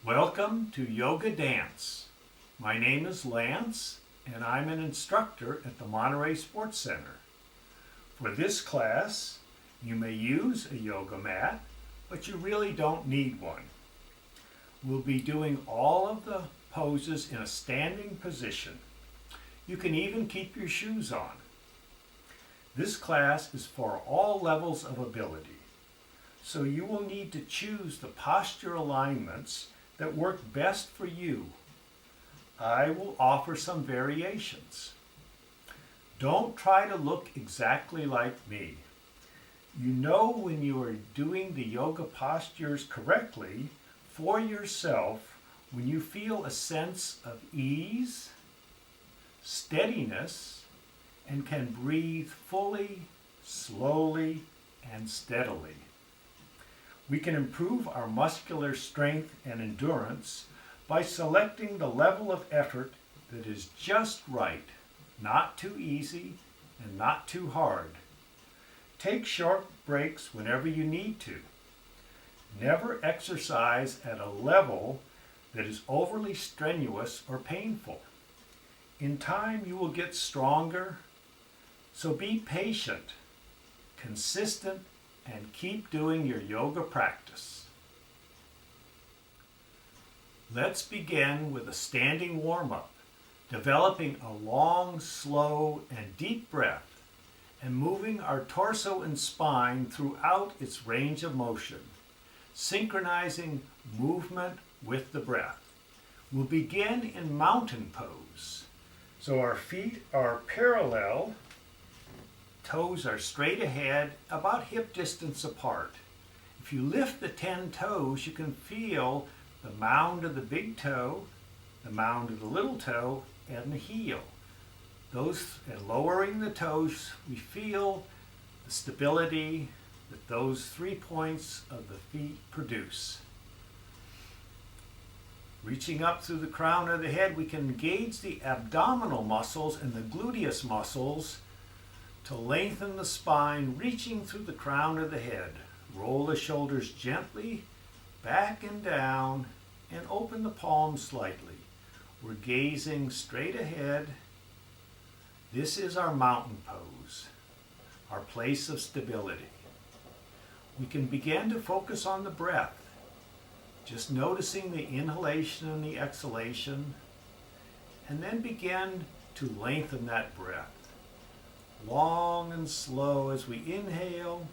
Welcome to Yoga Dance. My name is Lance and I'm an instructor at the Monterey Sports Center. For this class, you may use a yoga mat, but you really don't need one. We'll be doing all of the poses in a standing position. You can even keep your shoes on. This class is for all levels of ability, so you will need to choose the posture alignments that work best for you. I will offer some variations. Don't try to look exactly like me. You know when you are doing the yoga postures correctly for yourself when you feel a sense of ease, steadiness, and can breathe fully, slowly, and steadily. We can improve our muscular strength and endurance by selecting the level of effort that is just right, not too easy and not too hard. Take short breaks whenever you need to. Never exercise at a level that is overly strenuous or painful. In time, you will get stronger, so be patient, consistent, and keep doing your yoga practice. Let's begin with a standing warm-up, developing a long, slow, and deep breath, and moving our torso and spine throughout its range of motion, synchronizing movement with the breath. We'll begin in mountain pose. So our feet are parallel, toes are straight ahead, about hip distance apart. If you lift the 10 toes, you can feel the mound of the big toe, the mound of the little toe, and the heel. And lowering the toes, we feel the stability that those 3 points of the feet produce. Reaching up through the crown of the head, we can engage the abdominal muscles and the gluteus muscles to lengthen the spine, reaching through the crown of the head. Roll the shoulders gently back and down and open the palms slightly. We're gazing straight ahead. This is our mountain pose, our place of stability. We can begin to focus on the breath, just noticing the inhalation and the exhalation, and then begin to lengthen that breath. Long and slow as we inhale,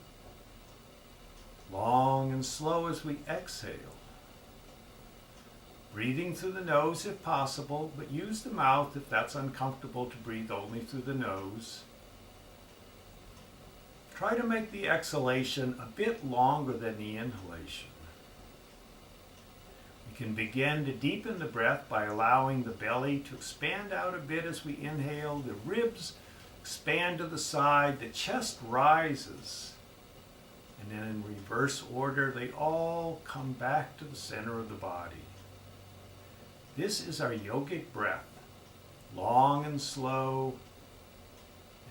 long and slow as we exhale. Breathing through the nose if possible, but use the mouth if that's uncomfortable to breathe only through the nose. Try to make the exhalation a bit longer than the inhalation. We can begin to deepen the breath by allowing the belly to expand out a bit as we inhale, the ribs expand to the side, the chest rises, and then in reverse order, they all come back to the center of the body. This is our yogic breath, long and slow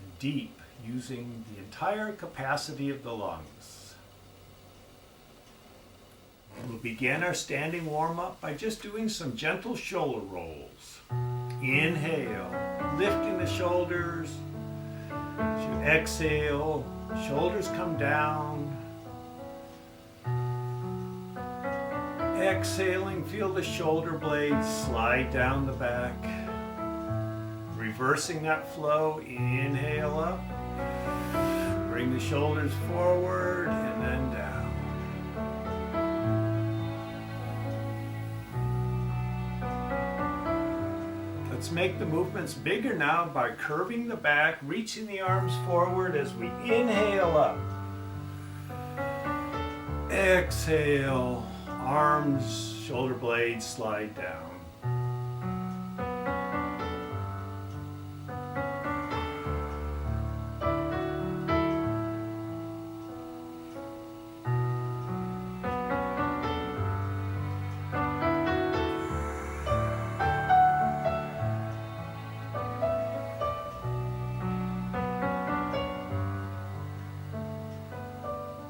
and deep, using the entire capacity of the lungs. We'll begin our standing warm-up by just doing some gentle shoulder rolls. Inhale, lifting the shoulders. As you exhale, shoulders come down. Exhaling, feel the shoulder blades slide down the back. Reversing that flow, inhale up. Bring the shoulders forward and then down. Let's make the movements bigger now by curving the back, reaching the arms forward as we inhale up. Exhale, arms, shoulder blades slide down.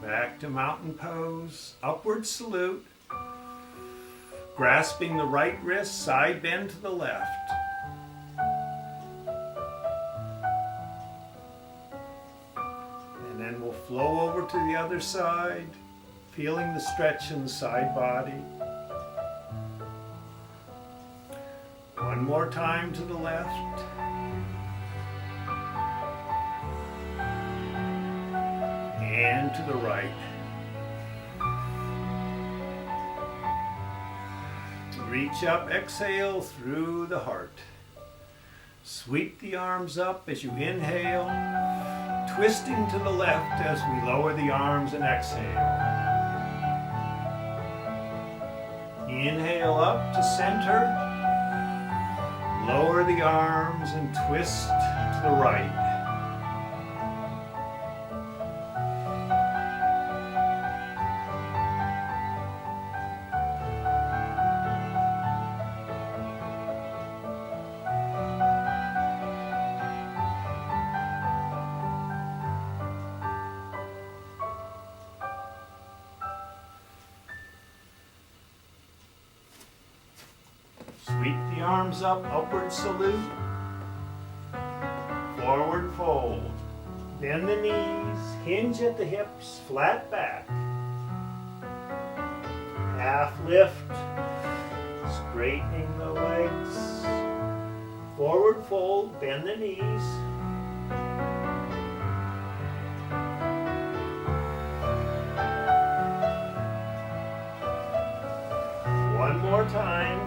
Back to mountain pose, upward salute. Grasping the right wrist, side bend to the left. And then we'll flow over to the other side, feeling the stretch in the side body. One more time to the left. And to the right. Reach up, exhale through the heart. Sweep the arms up as you inhale, twisting to the left as we lower the arms and exhale. Inhale up to center, lower the arms and twist to the right. Sweep the arms up, upward salute. Forward fold. Bend the knees, hinge at the hips, flat back. Half lift, straightening the legs. Forward fold, bend the knees. One more time.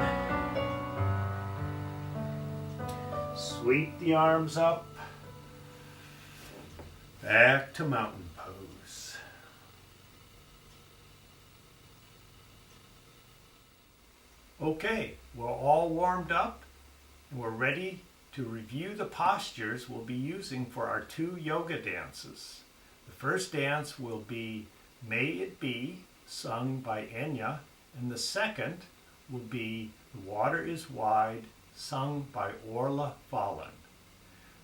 Sweep the arms up, back to mountain pose. Okay, we're all warmed up and we're ready to review the postures we'll be using for our 2 yoga dances. The first dance will be May It Be, sung by Enya, and the second will be The Water Is Wide, sung by Orla Fallon.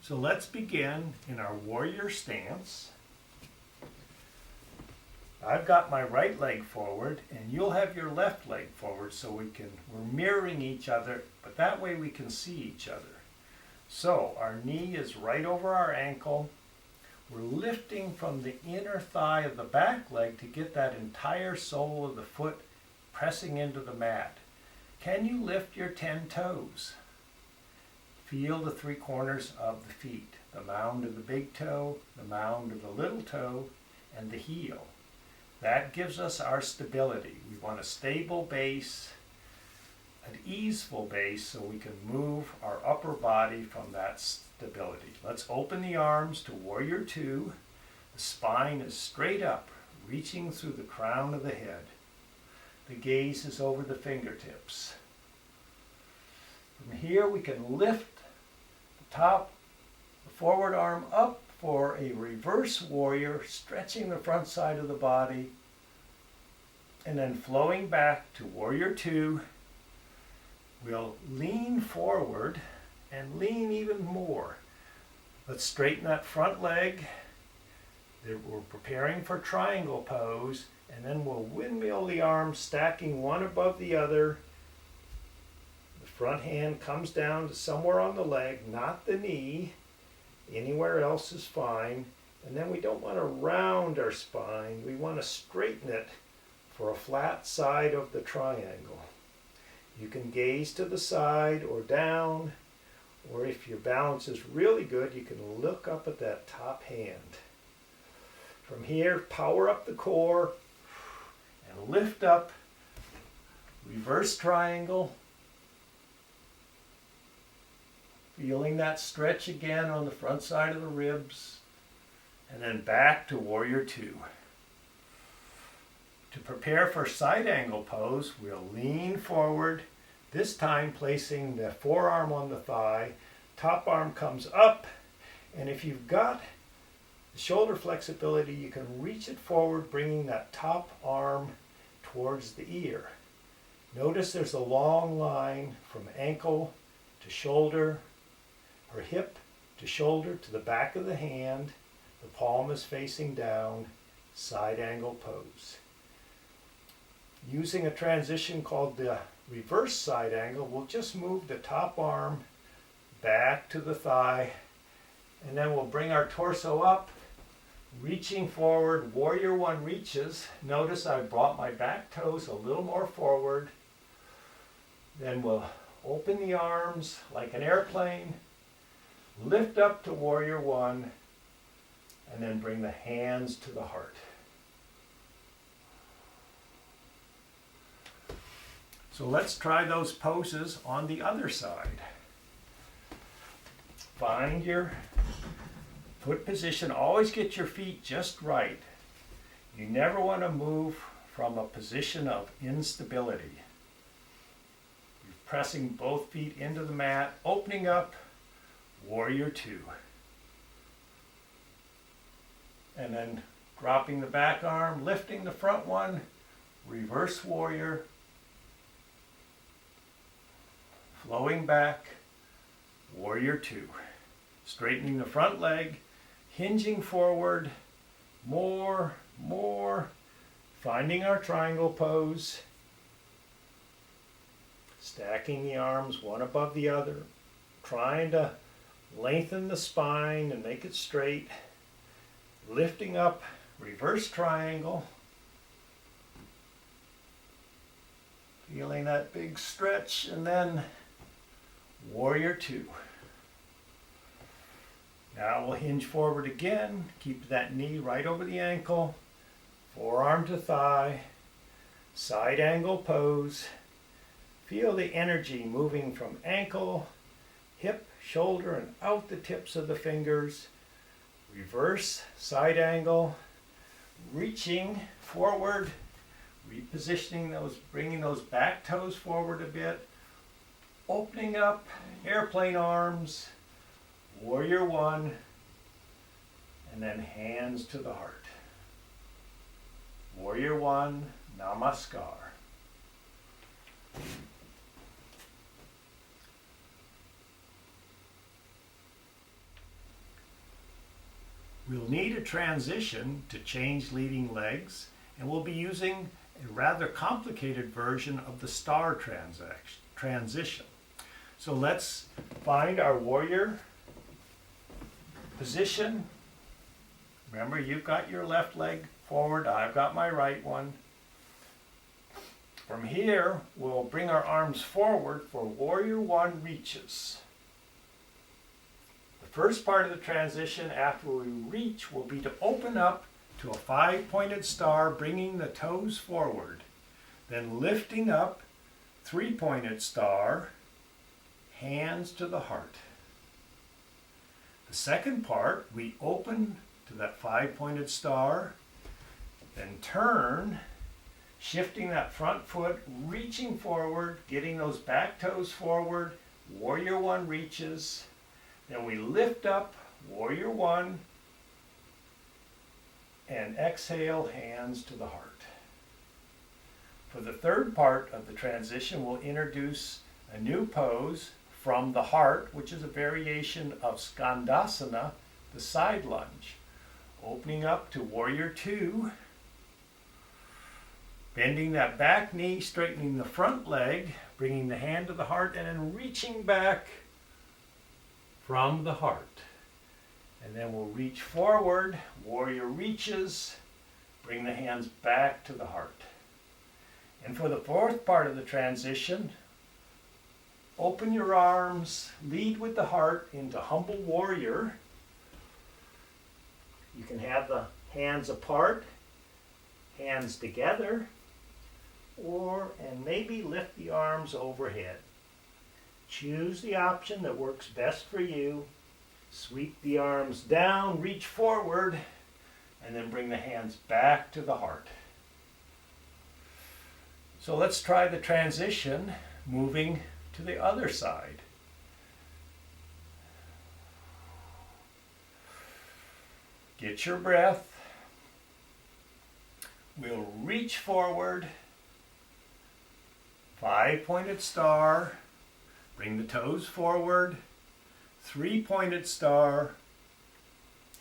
So let's begin in our warrior stance. I've got my right leg forward and you'll have your left leg forward so we're mirroring each other, but that way we can see each other. So our knee is right over our ankle. We're lifting from the inner thigh of the back leg to get that entire sole of the foot pressing into the mat. Can you lift your 10 toes? Feel the 3 corners of the feet, the mound of the big toe, the mound of the little toe, and the heel. That gives us our stability. We want a stable base, an easeful base, so we can move our upper body from that stability. Let's open the arms to Warrior 2. The spine is straight up, reaching through the crown of the head. The gaze is over the fingertips. From here we can lift the forward arm up for a reverse warrior, stretching the front side of the body, and then flowing back to Warrior 2. We'll lean forward and lean even more. Let's straighten that front leg. We're preparing for triangle pose, and then we'll windmill the arms, stacking one above the other. Front hand comes down to somewhere on the leg, not the knee. Anywhere else is fine. And then we don't want to round our spine. We want to straighten it for a flat side of the triangle. You can gaze to the side or down, or if your balance is really good, you can look up at that top hand. From here, power up the core and lift up, reverse triangle. Feeling that stretch again on the front side of the ribs, and then back to Warrior 2. To prepare for side angle pose, we'll lean forward, this time placing the forearm on the thigh, top arm comes up, and if you've got the shoulder flexibility, you can reach it forward, bringing that top arm towards the ear. Notice there's a long line from ankle to shoulder, or hip to shoulder to the back of the hand. The palm is facing down, side angle pose. Using a transition called the reverse side angle, we'll just move the top arm back to the thigh, and then we'll bring our torso up, reaching forward. Warrior One reaches. Notice I brought my back toes a little more forward. Then we'll open the arms like an airplane, lift up to Warrior One, and then bring the hands to the heart. So let's try those poses on the other side. Find your foot position. Always get your feet just right. You never want to move from a position of instability. You're pressing both feet into the mat, opening up, Warrior Two. And then dropping the back arm, lifting the front one, reverse warrior, flowing back, Warrior Two. Straightening the front leg, hinging forward, more, finding our triangle pose, stacking the arms one above the other, trying to lengthen the spine and make it straight, lifting up, reverse triangle, feeling that big stretch, and then Warrior Two. Now we'll hinge forward again, keep that knee right over the ankle, forearm to thigh, side angle pose. Feel the energy moving from ankle, hip, shoulder, and out the tips of the fingers. Reverse side angle, reaching forward, repositioning those, bringing those back toes forward a bit, opening up, airplane arms, Warrior One, and then hands to the heart. Warrior One, Namaskar. We'll need a transition to change leading legs, and we'll be using a rather complicated version of the star transition. So let's find our warrior position. Remember, you've got your left leg forward, I've got my right one. From here, we'll bring our arms forward for Warrior One reaches. The first part of the transition after we reach will be to open up to a 5-pointed star, bringing the toes forward. Then lifting up, 3-pointed star, hands to the heart. The second part, we open to that 5-pointed star, then turn, shifting that front foot, reaching forward, getting those back toes forward, Warrior One reaches. Then we lift up, Warrior One, and exhale, hands to the heart. For the third part of the transition, we'll introduce a new pose from the heart, which is a variation of Skandasana, the side lunge. Opening up to Warrior Two, bending that back knee, straightening the front leg, bringing the hand to the heart, and then reaching back from the heart. And then we'll reach forward, warrior reaches, bring the hands back to the heart. And for the fourth part of the transition, open your arms, lead with the heart into humble warrior. You can have the hands apart, hands together, and maybe lift the arms overhead. Choose the option that works best for you. Sweep the arms down, reach forward, and then bring the hands back to the heart. So let's try the transition, moving to the other side. Get your breath. We'll reach forward, 5-pointed star, bring the toes forward, 3-pointed star,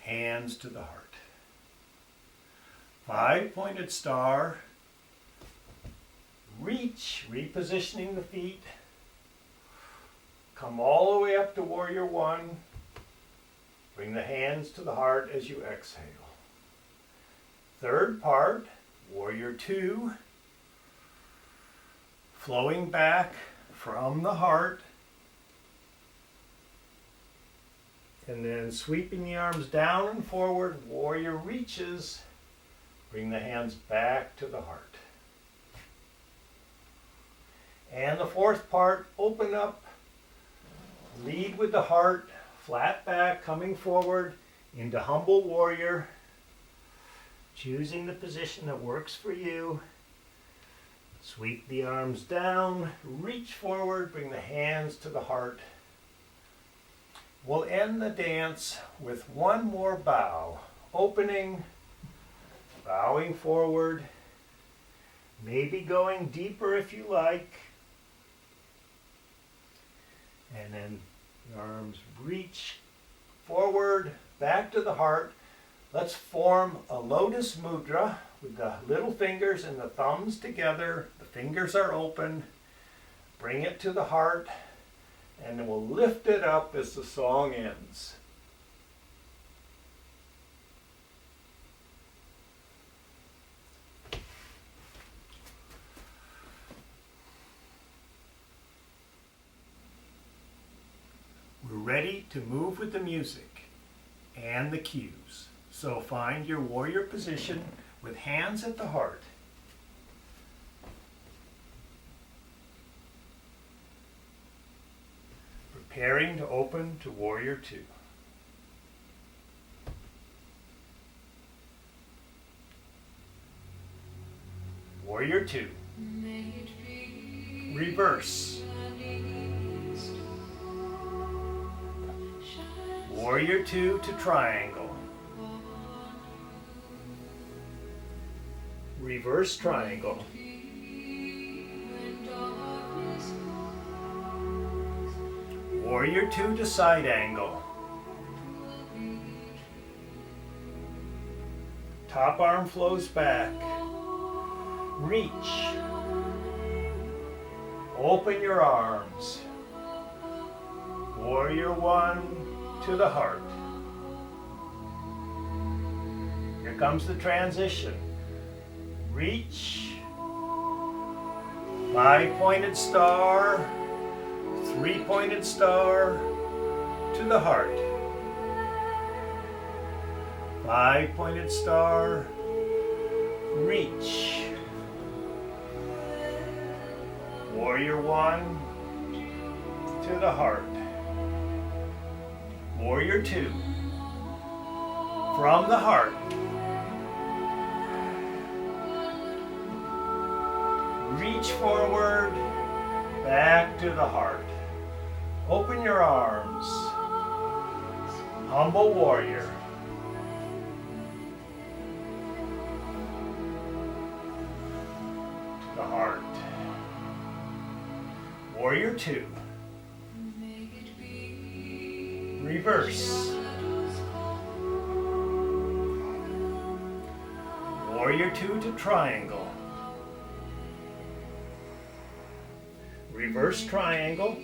hands to the heart. 5-pointed star, Reach, repositioning the feet. Come all the way up to Warrior One. Bring the hands to the heart as you exhale. Third part, Warrior Two. Flowing back from the heart. And then sweeping the arms down and forward, Warrior Reaches. Bring the hands back to the heart. And the fourth part, open up. Lead with the heart, flat back, coming forward into Humble Warrior. Choosing the position that works for you. Sweep the arms down, reach forward, bring the hands to the heart. We'll end the dance with one more bow. Opening, bowing forward, maybe going deeper if you like. And then the arms reach forward, back to the heart. Let's form a lotus mudra with the little fingers and the thumbs together. The fingers are open. Bring it to the heart, and then we'll lift it up as the song ends. We're ready to move with the music and the cues. So find your warrior position with hands at the heart. Preparing to open to Warrior Two. Warrior Two. Reverse. Warrior Two to triangle. Reverse triangle. Warrior Two to side angle. Top arm flows back. Reach. Open your arms. Warrior One to the heart. Here comes the transition. Reach. 5-pointed star. 3-pointed star to the heart. 5-pointed star. Reach. Warrior One to the heart. Warrior Two. From the heart. Reach forward, back to the heart. Open your arms. Humble Warrior. To the heart. Warrior Two. Reverse. Warrior Two to triangle. Reverse triangle.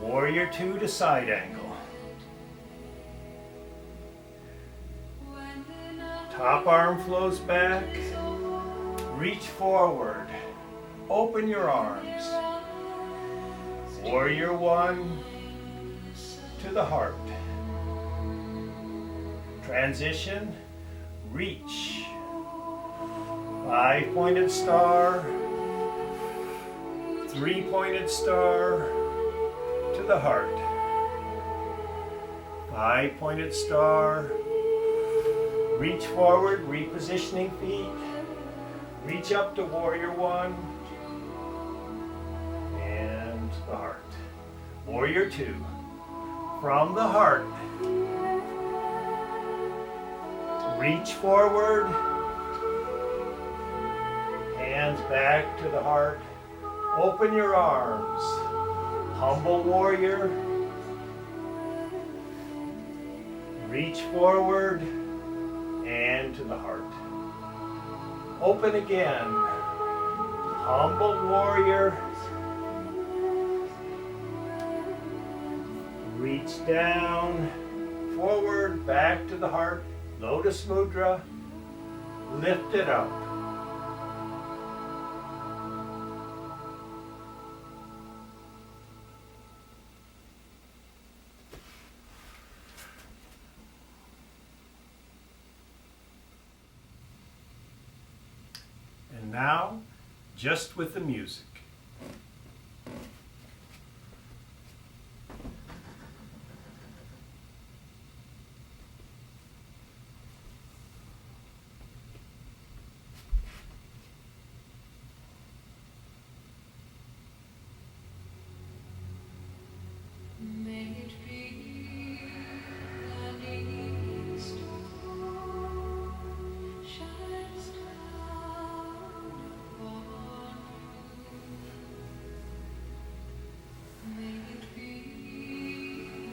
Warrior Two to side angle. Top arm flows back. Reach forward. Open your arms. Warrior One to the heart. Transition. Reach. 5-pointed star. 3-pointed star to the heart. 5-pointed star. Reach forward, repositioning feet. Reach up to Warrior One. And the heart. Warrior Two. From the heart. Reach forward. Hands back to the heart. Open your arms. Humble Warrior. Reach forward and to the heart. Open again. Humble warrior. Reach down, forward, back to the heart. Lotus mudra. Lift it up. And now, just with the music. May it be an east shines down upon you. May it be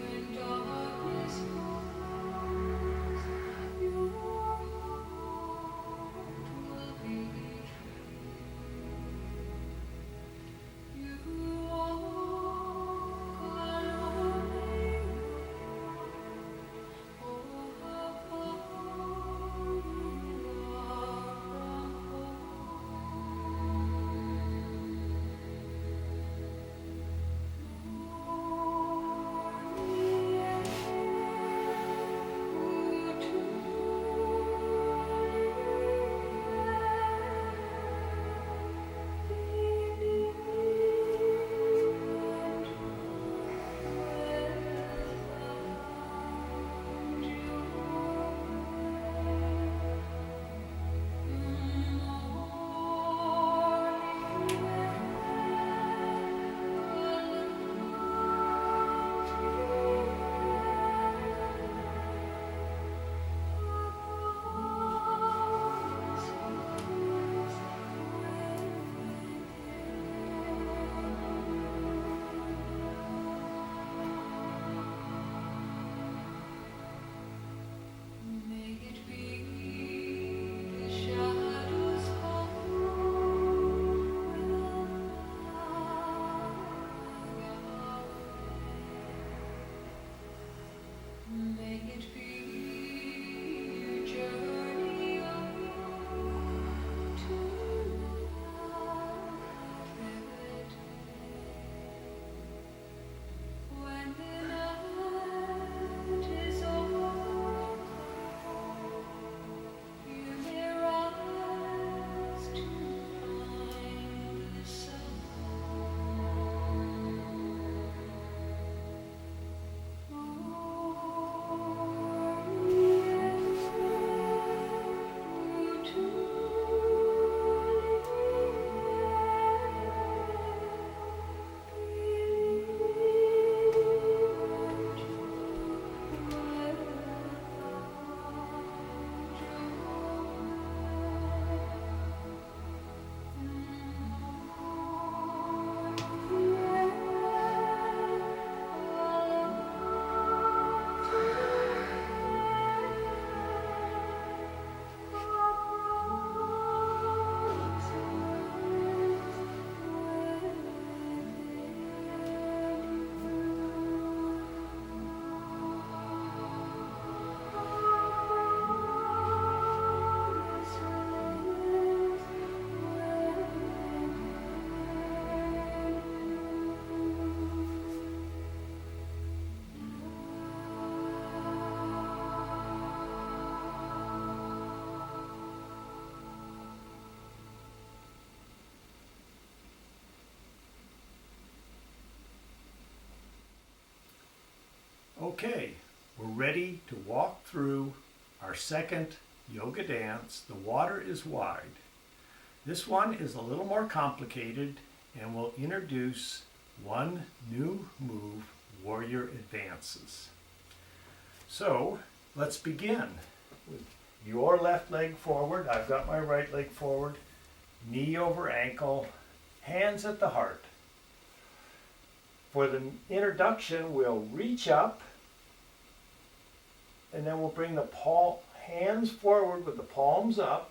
when darkness falls, your heart will be true. You walk alone. May it be the shadows fall May it be your journey on to light. When the night is over, you may rise to find the sun. Okay, we're ready to walk through our second yoga dance, The Water is Wide. This one is a little more complicated and will introduce one new move, warrior advances. So let's begin with your left leg forward. I've got my right leg forward, knee over ankle, hands at the heart. For the introduction, we'll reach up and then we'll bring the hands forward with the palms up.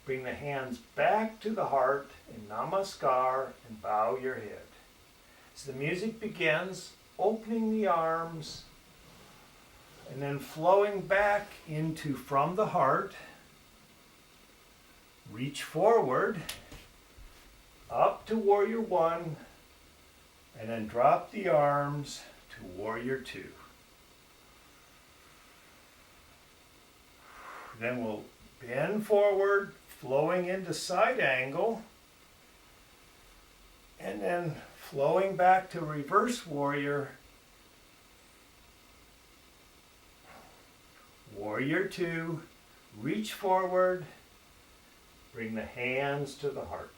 Bring the hands back to the heart in Namaskar and bow your head. As the music begins, opening the arms and then flowing back into from the heart. Reach forward, up to Warrior One, and then drop the arms to Warrior Two. Then we'll bend forward, flowing into side angle, and then flowing back to reverse warrior. Warrior Two, reach forward, bring the hands to the heart.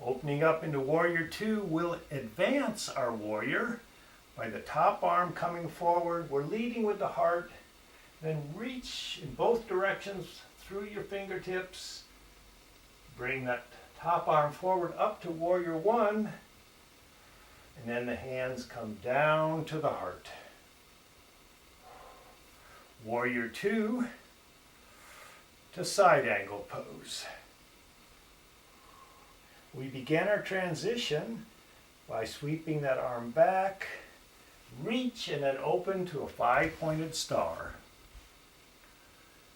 Opening up into Warrior Two, we'll advance our warrior by the top arm coming forward. We're leading with the heart. Then reach in both directions through your fingertips. Bring that top arm forward up to Warrior One. And then the hands come down to the heart. Warrior Two to side angle pose. We begin our transition by sweeping that arm back, reach, and then open to a 5-pointed star.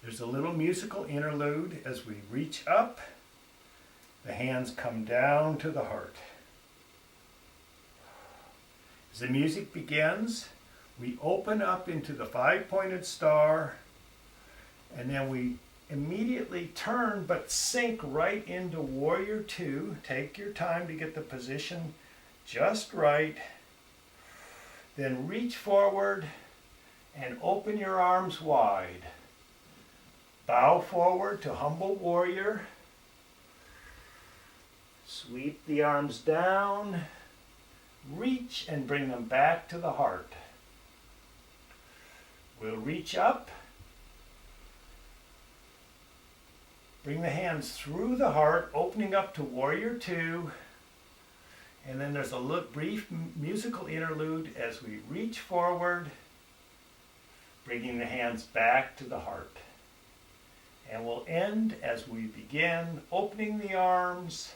There's a little musical interlude as we reach up, the hands come down to the heart. As the music begins, we open up into the 5-pointed star, and then we immediately turn but sink right into Warrior Two. Take your time to get the position just right. Then reach forward and open your arms wide. Bow forward to Humble Warrior. Sweep the arms down. Reach and bring them back to the heart. We'll reach up. Bring the hands through the heart, opening up to Warrior Two. And then there's a brief musical interlude as we reach forward, bringing the hands back to the heart. And we'll end as we begin, opening the arms,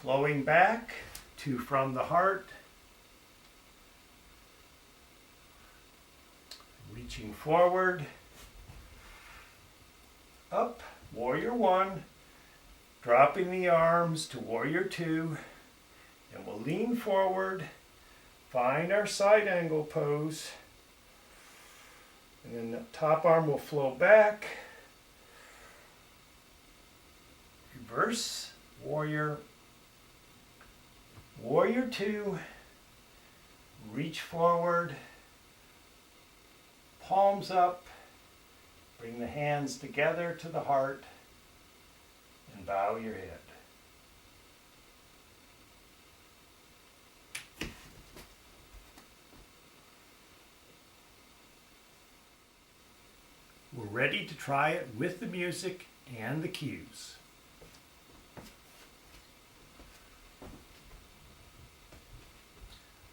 flowing back to from the heart, reaching forward, up, Warrior One, dropping the arms to Warrior Two, and we'll lean forward, find our side angle pose, and then the top arm will flow back, reverse warrior, Warrior Two, reach forward, palms up, bring the hands together to the heart, and bow your head. We're ready to try it with the music and the cues.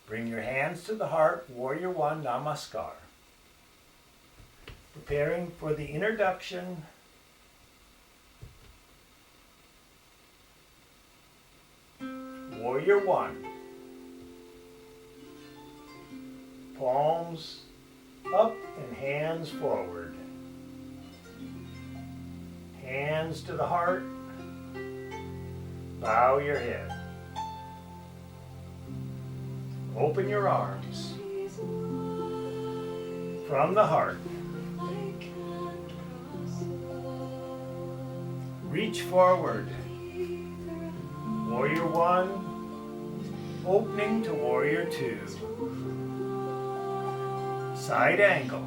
Bring your hands to the heart, Warrior One, Namaskar. Preparing for the introduction. Warrior One. Palms up and hands forward. Hands to the heart. Bow your head. Open your arms. From the heart. Reach forward. Warrior One, opening to Warrior Two. Side angle.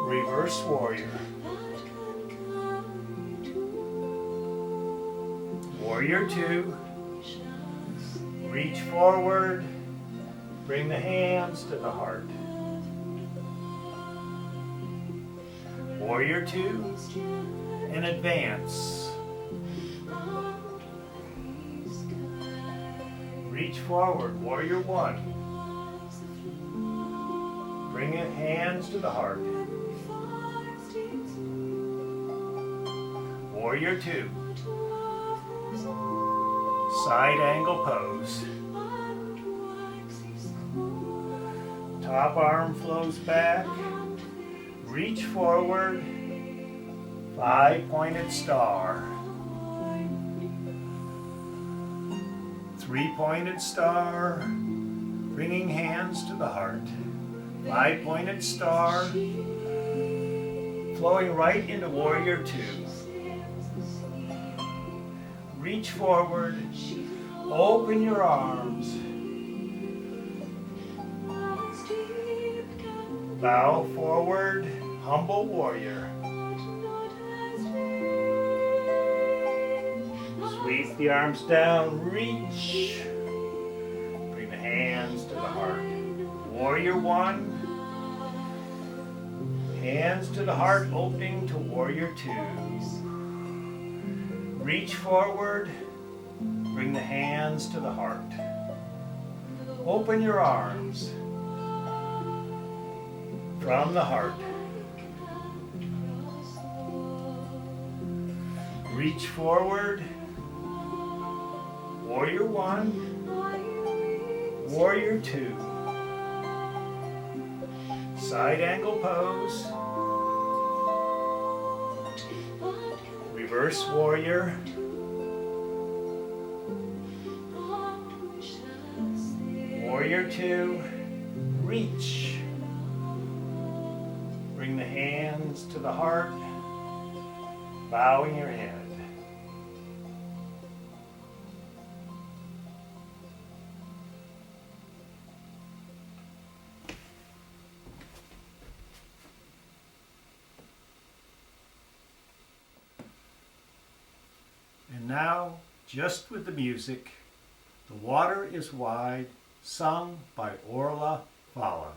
Reverse warrior. Warrior Two. Reach forward. Bring the hands to the heart. Warrior Two, and advance. Reach forward, Warrior One. Bring your hands to the heart. Warrior 2. Side angle pose. Top arm flows back. Reach forward. 5-pointed star. 3-pointed star. Bringing hands to the heart. 5-pointed star. Flowing right into Warrior 2. Reach forward. Open your arms. Bow forward. Humble warrior. Sweep the arms down. Reach. Bring the hands to the heart. Warrior 1. Hands to the heart, opening to Warrior 2. Reach forward. Bring the hands to the heart. Open your arms. From the heart. Reach forward. Warrior 1. Warrior 2. Side angle pose. Reverse warrior. Warrior 2. Reach. Bring the hands to the heart. Bowing your head. And now, just with the music, The Water is Wide, sung by Orla Fallon.